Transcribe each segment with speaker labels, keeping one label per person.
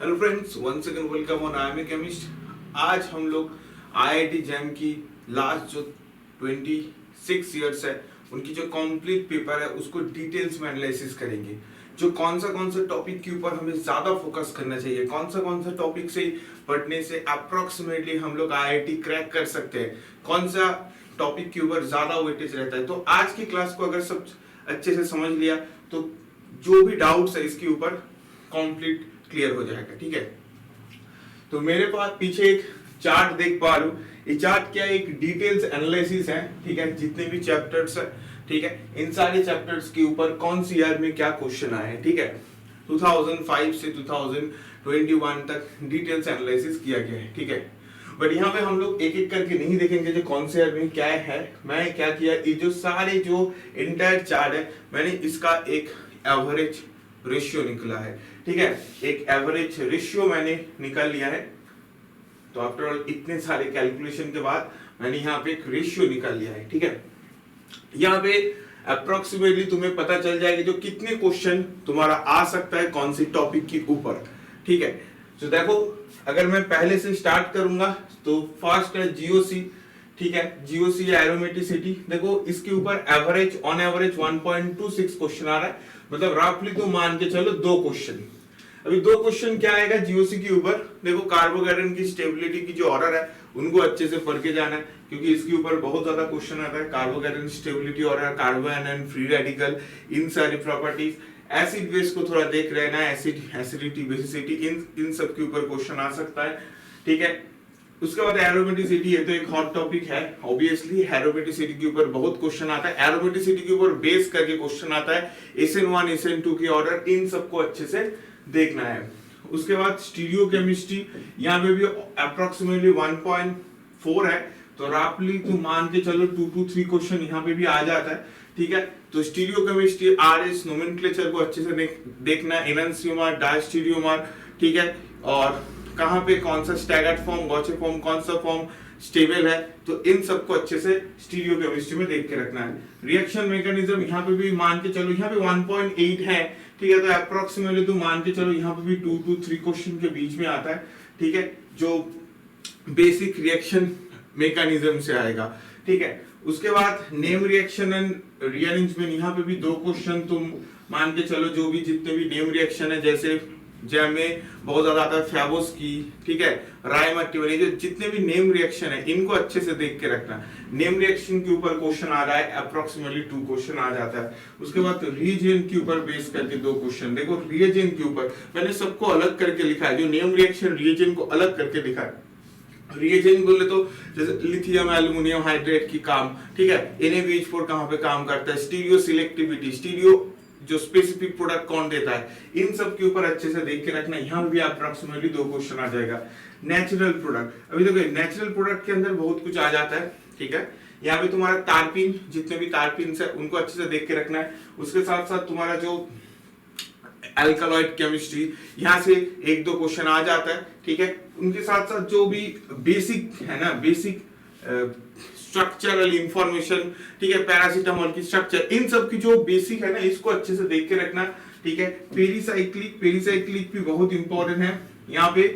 Speaker 1: Hello friends, once again welcome on I am a chemist. आज हम लोग IIT jam की लास्ट जो 26 इयर्स है उनकी जो कंप्लीट पेपर है उसको डिटेल्स में एनालिसिस करेंगे। जो कौन सा टॉपिक के ऊपर हमें ज्यादा फोकस करना चाहिए, कौन सा टॉपिक से पढ़ने से अप्रोक्सीमेटली हम लोग आईआईटी क्रैक कर सकते हैं, कौन सा टॉपिक के ऊपर ज्यादा वेटेज रहता है। तो आज की क्लास को अगर सब अच्छे से समझ लिया तो जो भी डाउट्स है इसके ऊपर कंप्लीट क्लियर हो जाएगा। ठीक है, तो मेरे पास पीछे एक चार्ट देख पा रहे हो। ये चार्ट क्या है, एक डिटेल्स एनालिसिस है। ठीक है, जितने भी चैप्टर्स है, ठीक है, इन सारे चैप्टर्स के ऊपर कौन सी ईयर में क्या क्वेश्चन आए हैं। ठीक है, 2005 से 2021 तक डिटेल्स एनालिसिस किया गया है। ठीक है, बट यहाँ पे हम लोग एक एक करके नहीं देखेंगे जो कौन से ईयर में क्या है। मैं क्या किया, ये जो सारे जो इंटायर चार्ट है मैंने इसका एक एवरेज रेशियो निकला है। ठीक है, एक एवरेज रेशियो मैंने निकाल लिया है। तो आफ्टर ऑल इतने सारे कैलकुलेशन के बाद मैंने यहाँ पे एक रेशियो निकाल लिया है। ठीक है, यहाँ पे अप्रोक्सीमेटली तुम्हें पता चल जाएगा जो कितने क्वेश्चन तुम्हारा आ सकता है कौन सी टॉपिक के ऊपर। ठीक है, तो देखो अगर मैं पहले से स्टार्ट करूंगा तो फर्स्ट है जीओसी। ठीक है, जीओसी एरोमेटिसिटी, देखो इसके ऊपर एवरेज ऑन एवरेज 1.26 क्वेश्चन आ रहा है, मतलब रफली तो मान के चलो 2 क्वेश्चन। अभी 2 क्वेश्चन क्या आएगा जीओसी के ऊपर, देखो कार्बोकेटाइन की स्टेबिलिटी की जो ऑर्डर है उनको अच्छे से पढ़ के जाना है, क्योंकि इसके ऊपर बहुत ज्यादा क्वेश्चन आता है। Carbocation stability order, carbanion, free radical, इन सारी प्रॉपर्टीज, एसिड बेस को थोड़ा देख रहे ना, एसिडिटी, बेसिसिटी, इन सब के ऊपर क्वेश्चन आ सकता है। ठीक है, उसके बाद एरोमेटिसिटी है तो एक हॉट टॉपिक है। ऑब्वियसली एरोमेटिसिटी के ऊपर बहुत क्वेश्चन आता है। एरोमेटिसिटी के ऊपर बेस करके क्वेश्चन आता है। SN1 SN2 के ऑर्डर, इन सबको अच्छे से देखना है। उसके बाद स्टीरियोकेमिस्ट्री, यहाँ पे भी अप्रोक्सीमेटली 1.4 है, तो रफली तो मान के चलो 2 to 3 क्वेश्चन यहाँ पे भी आ जाता है। ठीक है, तो स्टीरियोकेमिस्ट्री RS नोमेनक्लेचर को अच्छे से देखना है, एनंसियोमर, डायस्टीरियोमर। ठीक है, और कहां पे कौन सा स्टैगर्ड फॉर्म, गॉचे फॉर्म, कौन सा फॉर्म स्टेबल है, तो इन सबको अच्छे से स्टीरियोकेमिस्ट्री में देख के रखना है। रिएक्शन मैकेनिज्म यहाँ पे भी मान के चलो, यहाँ पे 1.8 है। ठीक है, तो अप्रोक्सीमेटली तो मान के चलो यहाँ पे भी 2 to 3 क्वेश्चन के बीच में आता है। ठीक है, जो बेसिक रिएक्शन मैकेनिज्म से आएगा। ठीक है, उसके बाद नेम रिएक्शन एंड रीअरेंजमेंट, यहाँ पे भी 2 क्वेश्चन तुम मान के चलो। जो भी जितने भी नेम रिएक्शन है, जैसे जैम में बहुत ज्यादा आता है फैबोस की, ठीक है, राइमर्टिवरी, जो जितने भी नेम रिएक्शन है इनको अच्छे से देख के रखना। नेम रिएक्शन के ऊपर क्वेश्चन आ रहा है, अप्रोक्सीमेटली 2 क्वेश्चन आ जाता है। उसके बाद रिएजेंट के ऊपर बेस करके 2 क्वेश्चन। देखो रिएजेंट के ऊपर मैंने सबको अलग करके लिखा है, जो नेम रिएक्शन रिएजेंट को अलग करके लिखा है। रिएजेंट बोले तो जैसे लिथियम एल्युमिनियम हाइड्रेट की काम, ठीक है, NaBH4 कहां पे काम करता है, स्टीरियो सिलेक्टिविटी, स्टीरियो जो स्पेसिफिक प्रोडक्ट कौन देता है, इन सब के ऊपर अच्छे से देख के रखना। यहाँ भी अप्रोक्सीमेटली 2 क्वेश्चन आ जाएगा। नेचुरल प्रोडक्ट, अभी देखो नेचुरल प्रोडक्ट के अंदर बहुत कुछ आ जाता है। ठीक है, यहाँ पे तुम्हारा तारपीन, जितने भी तारपीन है उनको अच्छे से देख के रखना है। उसके साथ साथ तुम्हारा जो अल्कलॉइड केमिस्ट्री, यहाँ से 1-2 क्वेश्चन आ जाता है। ठीक है, उनके साथ साथ जो भी बेसिक है ना, बेसिक स्ट्रक्चरल इंफॉर्मेशन, ठीक है, पैरासीटामोल की स्ट्रक्चर, इन सब की जो बेसिक है ना इसको अच्छे से देख के रखना। ठीक है, पेरिसाइक्लिक भी बहुत इंपॉर्टेंट है। यहाँ पे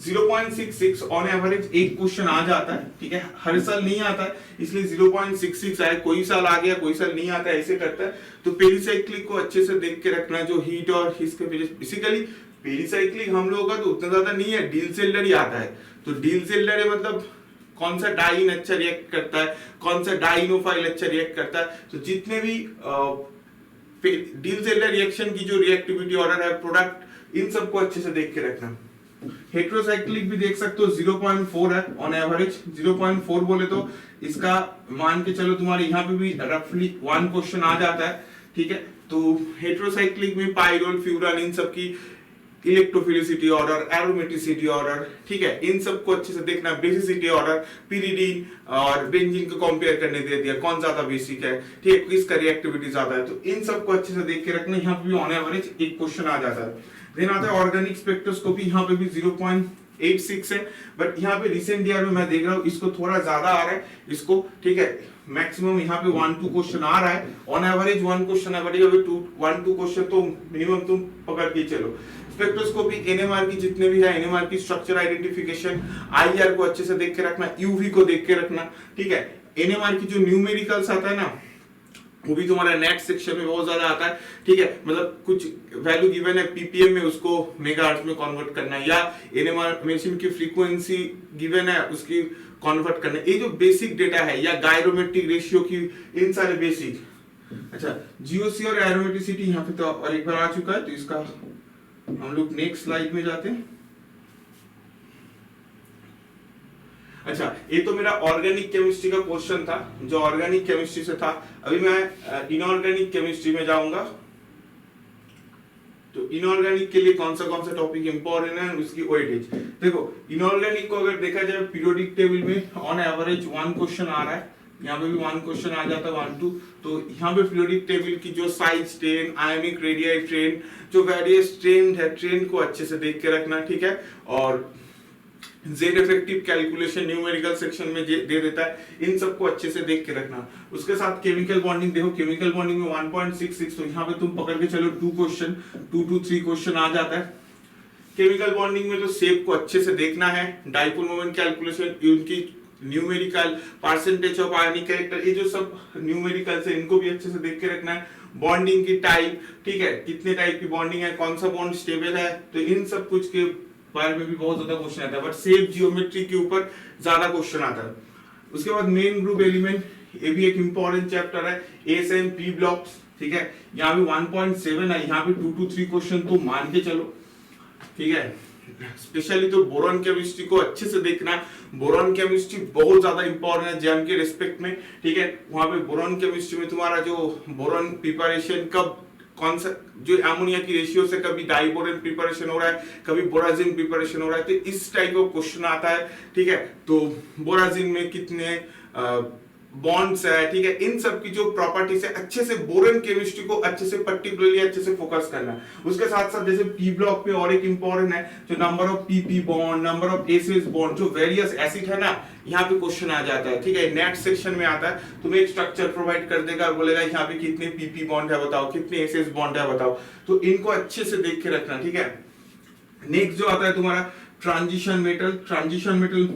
Speaker 1: 0.66 ऑन एवरेज एक क्वेश्चन आ जाता है। ठीक है, हर साल नहीं आता है, इसलिए 0.66 आए, कोई साल आ गया कोई साल नहीं आता है, ऐसे करता है। तो पेरिसाइक्लिक को अच्छे से देख के रखना, जो हीट और हिस्स बेसिकली पेरिसाइक्लिक हम लोगों का तो उतना ज्यादा नहीं है, डीलसेल्डर ही आता है। तो डीलसेल्डर है मतलब कौन सा डाइन अच्छा रिएक्ट करता है, कौन सा डाइनोफाइल अच्छा रिएक्ट करता है। तो जितने भी डीलसेल्डर रिएक्शन की जो रिएक्टिविटी ऑर्डर है, प्रोडक्ट, इन सबको अच्छे से देख के रखना। हेटेरोसाइक्लिक भी देख सकते हो, 0.4 है ऑन एवरेज। 0.4 बोले तो इसका मान के चलो तुम्हारे यहाँ पे भी रफली 1 क्वेश्चन आ जाता है। ठीक है, तो हेटेरोसाइक्लिक में पाइरोल, फ्यूरान, इन सब की इलेक्ट्रोफिलिसिटी ऑर्डर, एरोमेटिसिटी ऑर्डर, ठीक है, इन सबको अच्छे से देखना। बेसिसिटी ऑर्डर, पिरिडीन और बेंजीन को कंपेयर करने दे दिया, कौन ज्यादा बेसिक है, ठीक है, किसका रिएक्टिविटी ज्यादा है, तो इन सबको अच्छे से देख के रखना। यहाँ पे भी ऑन एवरेज 1 क्वेश्चन आ जाता है। देन आता है ऑर्गेनिक स्पेक्ट्रोस्कोपी, यहाँ पे भी 86 है, बट यहाँ पे रिसेंट ईयर में मैं देख रहा हूँ इसको थोड़ा ज्यादा आ रहा है इसको, ठीक है। मैक्सिमम यहाँ पे 1-2 क्वेश्चन आ रहा है, on average 1 question average 1-2 question तो मिनिमम तुम पकड़ के चलो। स्पेक्ट्रोस्कोपी, एनएमआर की जितने भी है, एनएमआर की स्ट्रक्चर आइडेंटिफिकेशन, आईआर को अच्छे से देख के रखना, यूवी को देख के रखना, ठीक है। एनएमआर की जो न्यूमेरिकल्स आता है ना, वो भी तुम्हारा नेक्स्ट सेक्शन में बहुत ज्यादा आता है, ठीक है। मतलब कुछ वैल्यू गिवन है पीपीएम में, उसको मेगाहर्ट्ज में कन्वर्ट करना है, या एनएमआर मशीन की फ्रीक्वेंसी गिवन है उसकी कन्वर्ट करना है। ये जो बेसिक डेटा है, या गायरोमेट्रिक रेशियो की, इन सारे बेसिक। अच्छा, जीओसी और एरोमेट्रिसिटी यहाँ पे तो और एक बार आ चुका है, तो इसका हम लोग नेक्स्ट स्लाइड में जाते हैं। अच्छा, ये तो मेरा ऑर्गेनिक केमिस्ट्री का क्वेश्चन था, जो ऑर्गेनिक केमिस्ट्री से था। अभी मैं इनऑर्गेनिक केमिस्ट्री में जाऊंगा। तो इनऑर्गेनिक के लिए कौन सा टॉपिक इंपॉर्टेंट है, उसकी वेटेज देखो। इनऑर्गेनिक को अगर देखा जाए पीरियोडिक टेबल में ऑन एवरेज 1 क्वेश्चन आ रहा है, यहाँ पे भी 1 क्वेश्चन आ जाता है, 1-2। तो यहाँ पे पीरियोडिक टेबल की जो size train, ionic radii train, जो वेरियस ट्रेन है, ट्रेन को अच्छे से देख के रखना, ठीक है। और Z effective calculation numerical section में दे देता है, इन सबको अच्छे से देख के रखना। उसके साथ केमिकल बॉन्डिंग देखो, केमिकल बॉन्डिंग में 1.66, तो यहाँ पे तुम पकड़ के चलो 2 क्वेश्चन, 2 to 3 क्वेश्चन आ जाता है। केमिकल बॉन्डिंग में तो शेप को अच्छे से देखना है, डाइपोल मोमेंट कैलकुलेशन, उनकी numerical, percentage of ionic character, ये जो सब न्यूमेरिकल्स है, इनको भी अच्छे से देख के रखना है। बॉन्डिंग की टाइप, ठीक है, कितने टाइप की बॉन्डिंग है, कौन सा बॉन्ड स्टेबल है, तो इन सब कुछ के बारे में भी बहुत ज्यादा क्वेश्चन आता है, बट शेप जियोमेट्री के ऊपर ज्यादा क्वेश्चन आता है। उसके बाद मेन ग्रुप एलिमेंट, ये भी एक इंपॉर्टेंट चैप्टर है, एस एंड पी ब्लॉक्स, ठीक है। यहाँ पे 1.7 है, यहाँ पे 2 to 3 क्वेश्चन तो मान के चलो, ठीक है। स्पेशली तो बोरॉन केमिस्ट्री को अच्छे से देखना, बोरॉन केमिस्ट्री बहुत ज्यादा इंपॉर्टेंट है जैम के रिस्पेक्ट में, ठीक है। वहां पे बोरॉन केमिस्ट्री में तुम्हारा जो बोरॉन प्रिपरेशन कब, कौन सा जो अमोनिया की रेशियो से कभी डाइबोरेन प्रिपरेशन हो रहा है, कभी बोराजिन प्रिपरेशन हो रहा है, तो इस टाइप का क्वेश्चन आता है, ठीक है। तो बोराजिन में कितने बॉन्ड्स है, ठीक है, इन सब की जो प्रॉपर्टीज है, अच्छे से बोरॉन केमिस्ट्री को अच्छे से पर्टिकुलरली अच्छे से फोकस करना। उसके साथ साथ जैसे पी ब्लॉक पे और एक इंपॉर्टेंट है, जो number of PP bond, number of acid bond, जो वेरियस एसिड है ना, यहाँ पे क्वेश्चन आ जाता है, ठीक है। नेक्स्ट सेक्शन में आता है, तुम्हें एक स्ट्रक्चर प्रोवाइड कर देगा और बोलेगा यहाँ पे कितने पीपी बॉन्ड है बताओ, कितने एसिड बॉन्ड है बताओ, तो इनको अच्छे से देख के रखना, ठीक है। नेक्स्ट जो आता है तुम्हारा ट्रांजिशन मेटल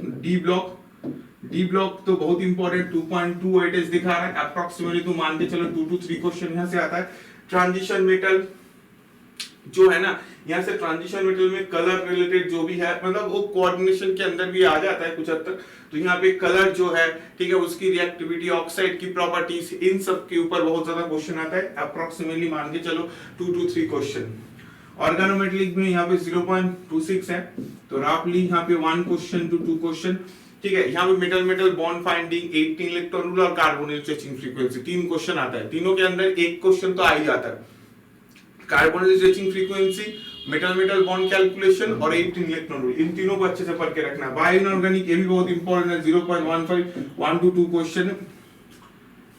Speaker 1: डी ब्लॉक तो बहुत इंपॉर्टेंट, 2.28 दिखा रहा है अप्रोक्सीमेटली, तो मान के चलो 2 to 3 क्वेश्चन यहाँ से आता है। ट्रांजिशन मेटल जो है ना, यहाँ से ट्रांजिशन मेटल में कलर रिलेटेड जो भी है, मतलब वो कोऑर्डिनेशन के अंदर भी आ जाता है कुछ हद तक। तो यहाँ पे कलर जो है, ठीक है, उसकी रिएक्टिविटी, ऑक्साइड की प्रॉपर्टीज, इन सब के ऊपर बहुत ज्यादा क्वेश्चन आता है, अप्रोक्सीमेटली मान के चलो 2 to 3 क्वेश्चन। ऑर्गेनोमेटेलिक में यहाँ पे 0.26 है, तो रफली यहाँ पे 1 क्वेश्चन to 2 क्वेश्चन, ठीक है। यहाँ पे metal bond finding, 18 electron rule और कार्बोनिल स्ट्रेचिंग फ्रीक्वेंसी, 3 क्वेश्चन आता है। तीनों के अंदर एक क्वेश्चन तो आ ही जाता है, carbonyl stretching frequency, metal bond calculation और 18 इलेक्ट्रॉन रूल, इन तीनों को अच्छे से पढ़ के रखना। बायो इनऑर्गेनिक, ये भी बहुत इंपॉर्टेंट है, 0.15, 1 to 2 क्वेश्चन।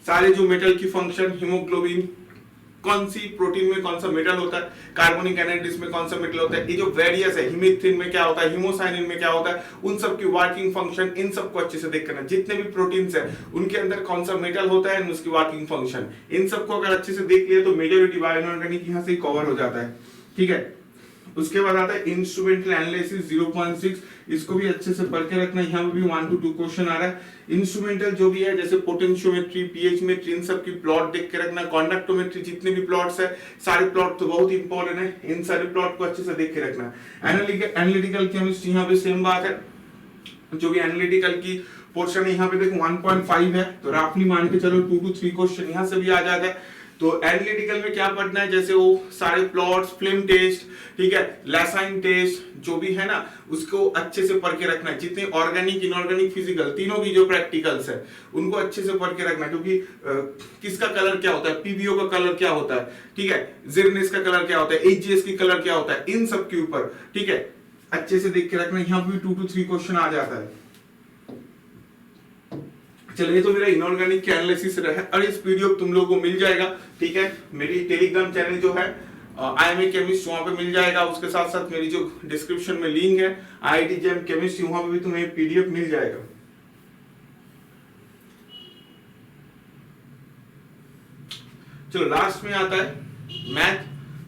Speaker 1: सारे जो मेटल की फंक्शन, हीमोग्लोबिन, कौन सी प्रोटीन में कौन सा मेटल होता है, कार्बोनिक एनालिसिस में कौन सा मेटल होता है, ये जो वेरियस है, हिमेथिन में क्या होता है, हिमोसाइनिन में क्या होता है, उन सब की वर्किंग फंक्शन, इन सबको अच्छे से देख करना। जितने भी प्रोटीन्स है उनके अंदर कौन सा मेटल होता है, उसकी वर्किंग फंक्शन, इन सबको अगर अच्छे से देख लिया तो मेजॉरिटी बायो इनऑर्गेनिक यहाँ से कवर हो जाता है, ठीक है। उसके बाद आता है इंस्ट्रूमेंटल एनालिसिस 0.6, इसको भी अच्छे से पढ़ के रखना। यहाँ पे भी 1 to 2 क्वेश्चन आ रहा है। इंस्ट्रूमेंटल जो भी है, जैसे पोटेंशियोमेट्री, पीएचमेट्री, इन सब की प्लॉट देख के रखना। कंडक्टोमेट्री, जितने भी प्लॉट्स है, सारे प्लॉट तो बहुत इंपॉर्टेंट है, इन सारे प्लॉट को अच्छे से देख के रखना। एनालिटिकल केमिस्ट्री, यहाँ पे सेम बात है, जो भी एनालिटिकल की पोर्शन है, यहाँ पे देखो 1.5 है, तो रफली मान के चलो 2 to 3 क्वेश्चन यहाँ से भी आ जाता है। तो एनालिटिकल में क्या पढ़ना है, जैसे वो सारे प्लॉट्स, फिल्म टेस्ट, ठीक है, लासाइन टेस्ट, जो भी है ना, उसको अच्छे से पढ़ के रखना है। जितने ऑर्गेनिक, इनऑर्गेनिक, फिजिकल, तीनों की जो प्रैक्टिकल्स है, उनको अच्छे से पढ़ के रखना, क्योंकि किसका कलर क्या होता है, पीबीओ का कलर क्या होता है, ठीक है, जिरनेस का कलर क्या होता है, एचजीएस की कलर क्या होता है, इन सब के ऊपर, ठीक है, अच्छे से देख के रखना। यहाँ पे 2 to 3 क्वेश्चन आ जाता है। चलिए, तो मेरा इनऑर्गेनिक के एनालिसिस रहा है, और इस वीडियो तुम लोगों को मिल जाएगा, ठीक है, मेरी टेलीग्राम चैनल जो है IMA केमिस्ट वहां पे मिल जाएगा। उसके साथ साथ मेरी जो डिस्क्रिप्शन में लिंक है IIT JAM केमिस्ट्री, वहां पे भी तुम्हें PDF मिल जाएगा। चलो लास्ट में आता है मैथ।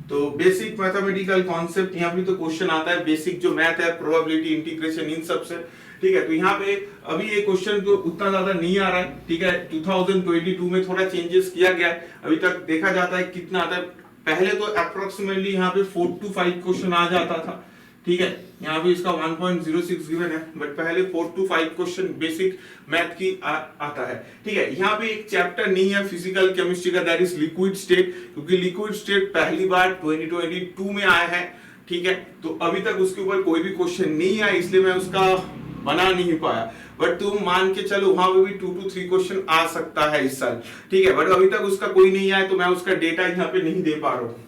Speaker 1: तो बेसिक मैथमेटिकल कॉन्सेप्ट, यहाँ भी तो क्वेश्चन आता है बेसिक जो मैथ है, प्रोबेबिलिटी, इंटीग्रेशन, इन सब से, ठीक है। तो यहाँ पे अभी ये क्वेश्चन तो उतना ज्यादा नहीं आ रहा है, ठीक है। 2022 में थोड़ा चेंजेस किया गया है। अभी तक देखा जाता है कितना आता है। पहले तो अप्रोक्सीमेटली यहाँ पे 4 to 5 क्वेश्चन आ जाता था, ठीक है। यहाँ पे इसका 1.06 गिवन है, बट पहले 4 to 5 क्वेश्चन बेसिक मैथ की आता है, ठीक है। यहाँ पे एक चैप्टर नहीं है फिजिकल केमिस्ट्री का, दैट इज लिक्विड स्टेट, क्योंकि लिक्विड स्टेट पहली बार 2022 में आया है, ठीक है। तो अभी तक उसके ऊपर कोई भी क्वेश्चन नहीं आया, इसलिए मैं उसका बना नहीं पाया। बट तुम मान के चलो वहां पे भी 2 to 3 क्वेश्चन आ सकता है इस साल, ठीक है। बट अभी तक उसका कोई नहीं आया, तो मैं उसका डेटा यहाँ पे नहीं दे पा रहा हूँ।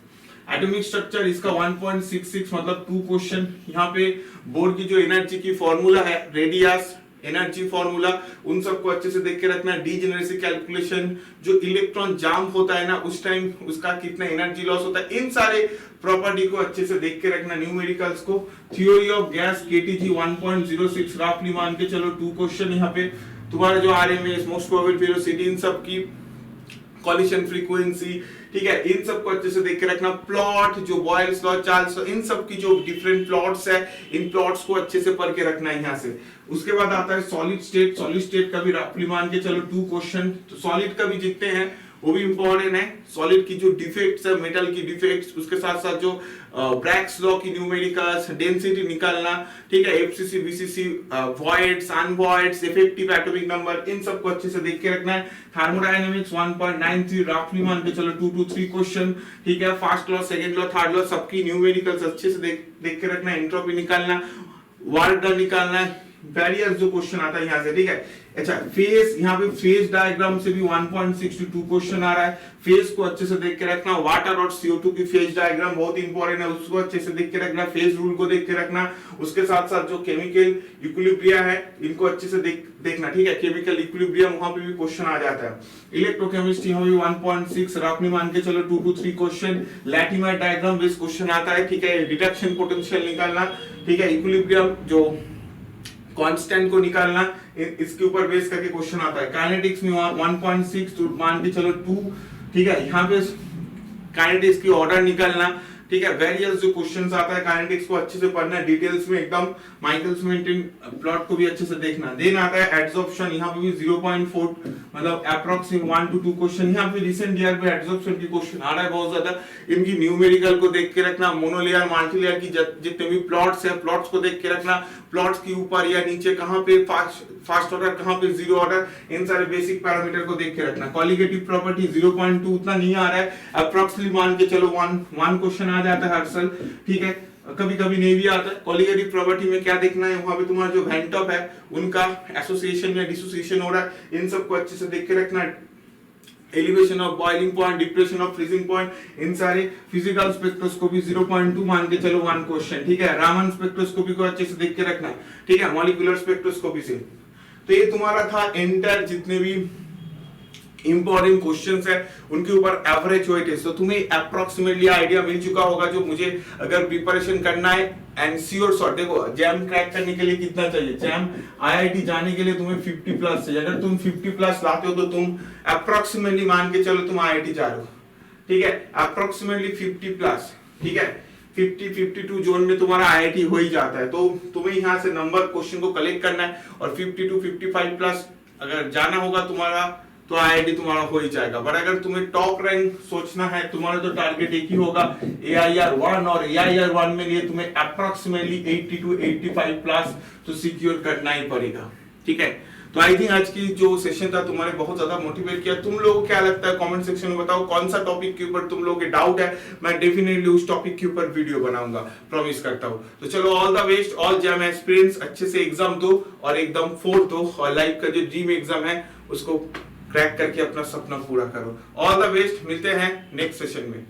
Speaker 1: एटॉमिक स्ट्रक्चर इसका 1.66 मतलब 2 क्वेश्चन। यहाँ पे बोर्ड की जो एनर्जी की फॉर्मूला है, रेडियस, एनर्जी फॉर्मूला, उन सबको अच्छे से देख के रखना। डीजेनरेसी कैलकुलेशन, जो इलेक्ट्रॉन जाम होता है ना उस टाइम उसका कितना एनर्जी लॉस होता है, इन सारे प्रॉपर्टी को अच्छे से देख के रखना। न्यूमेरिकल्स को, थ्योरी ऑफ गैस केटीजी 1.06 रफली मान के चलो 2 क्वेश्चन। यहाँ पे तुम्हारा जो आरएमएस, मोस्ट प्रोबेबल वेलोसिटी, इन सब की कॉलिशन फ्रीक्वेंसी, ठीक है, इन सबको अच्छे से देख के रखना। प्लॉट, जो बॉयल्स लॉ, चार्ल्स लॉ, इन सब की जो डिफरेंट प्लॉट्स है, इन प्लॉट्स को अच्छे से पढ़ के रखना है यहाँ से। उसके बाद आता है सॉलिड स्टेट। सॉलिड स्टेट का भी रफली मान के चलो 2 क्वेश्चन। तो सॉलिड का भी जितने हैं वो भी इंपॉर्टेंट है। सॉलिड की जो डिफेक्ट्स है, मेटल की डिफेक्ट्स, उसके साथ साथ जो ब्रैग्स लॉ की न्यूमेरिकल्स, डेंसिटी निकालना, ठीक है, FCC, BCC, voids, unvoids, effective atomic number, इन सबको अच्छे से देख के रखना है। थर्मोडायनामिक्स 1.93 रफली मान के चलो 2 to 3 क्वेश्चन, ठीक है। First law, second law, third law, सबकी न्यूमेरिकल्स अच्छे से देख के रखना है। एंट्रोपी निकालना, वर्क डन निकालना है, वेरियस जो क्वेश्चन आता है यहाँ से, ठीक है। अच्छा, फेज, यहाँ पे फेज डायग्राम से भी 1.62 क्वेश्चन आ रहा है। फेज को अच्छे से देख के रखना। वाटर और CO2 की फेज डायग्राम बहुत इंपॉर्टेंट है, उसको अच्छे से देख के रखना। फेज रूल को देख के रखना। उसके साथ साथ जो केमिकल इक्विलिब्रिया है, इनको अच्छे से देखना, ठीक है। केमिकल इक्विलिब्रियम वहां पे भी क्वेश्चन आ जाता है। इलेक्ट्रोकेमिस्ट्री यहाँ भी 1.6 रफली मान के चलो 2 to 3 question. Latimer diagram based question आता है, ठीक है। रिडक्शन पोटेंशियल निकालना, ठीक है। इक्विलिब्रियम जो कांस्टेंट को निकालना, इसके ऊपर बेस करके क्वेश्चन आता है। काइनेटिक्स में 1.6 तो मान के चलो 2, ठीक है। यहाँ पे काइनेटिक्स की ऑर्डर निकालना, ठीक है। वेरियस जो क्वेश्चंस आता है काइनेटिक्स को अच्छे से पढ़ना है, डिटेल्स में एकदम। माइकल्स मेंटेन प्लॉट को भी अच्छे से देखना। देन आता है एड्सॉर्प्शन, यहाँ पे भी 0.4 मतलब अप्रोक्सीमेट 1 to 2 क्वेश्चन। यहाँ पे रिसेंट ईयर पे एड्सॉर्प्शन की क्वेश्चन आ रहा है बहुत ज्यादा। इनकी न्यूमेरिकल को देख के रखना। मोनोलेयर, मल्टीलेयर की जितने भी प्लॉट्स है, प्लॉट्स को देख के रखना। प्लॉट्स की ऊपर या नीचे कहाँ पे फास्ट ऑर्डर, कहाँ पे जीरो ऑर्डर, इन सारे बेसिक पैरामीटर को देख के रखना। कॉलिगेटिव प्रॉपर्टी 0.2 उतना नहीं आ रहा है, अप्रोक्सीमेटली मान के चलो 1 क्वेश्चन आ जाता है हर साल, ठीक है। कभी कभी नहीं भी आता है। कॉलिगेटिव प्रॉपर्टी में क्या देखना है, वहां पे तुम्हारा जो वेन टॉप है उनका एसोसिएशन या डिसोसिएशन हो रहा है, इन सबको अच्छे से देख के रखना। Elevation of boiling point, depression of freezing point, इन सारे। फिजिकल स्पेक्ट्रोस्कोपी 0.2 मान के चलो 1 क्वेश्चन, ठीक है। रामन स्पेक्ट्रोस्कोपी को अच्छे से देख के रखना, ठीक है। मॉलिक्यूलर स्पेक्ट्रोस्कोपी से। तो ये तुम्हारा था एंटर जितने भी इंपॉर्टेंट क्वेश्चंस है उनके ऊपर एवरेज वेटेज। तो तुम्हें अप्रोक्सीमेटली आइडिया मिल चुका होगा जो मुझे अगर प्रिपरेशन करना है। एंड श्योर शॉट, देखो जैम क्रैक करने के लिए कितना चाहिए, जैम IIT जाने के लिए तुम्हें 50 प्लस चाहिए। अगर तुम 50 प्लस लाते हो तो तुम अप्रोक्सीमेटली मान के चलो तुम IIT जा रहे हो, ठीक है। अप्रोक्सीमेटली 50 प्लस, ठीक है। 50-52 जोन में तुम्हारा IIT हो ही जाता है। तो तुम्हें यहाँ से नंबर क्वेश्चन को कलेक्ट करना है और 52-55 प्लस अगर जाना होगा तुम्हारा तो IIT तुम्हारा हो ही जाएगा। बट अगर तुम्हें टॉप रैंक सोचना है, तुम्हारा तो टारगेट एक ही होगा AIR1, और AIR1 में लिए तुम्हें अप्रोक्सीमेटली 80 to 85 प्लस तो सिक्योर करना ही पड़ेगा, ठीक है। तो आई थिंक आज की जो सेशन था तुम्हारे बहुत ज्यादा मोटिवेट किया। तुम लोगों को क्या लगता है कमेंट सेक्शन में बताओ, कौन सा टॉपिक के ऊपर तुम लोगों के डाउट है, मैं डेफिनेटली उस टॉपिक के ऊपर वीडियो बनाऊंगा, प्रॉमिस करता हूँ। तो चलो, all the best, all jam experience, अच्छे से एग्जाम दो और एकदम 4 दो, और लाइफ का जो ड्रीम एग्जाम है उसको क्रैक करके अपना सपना पूरा करो। ऑल द बेस्ट, मिलते हैं नेक्स्ट सेशन में।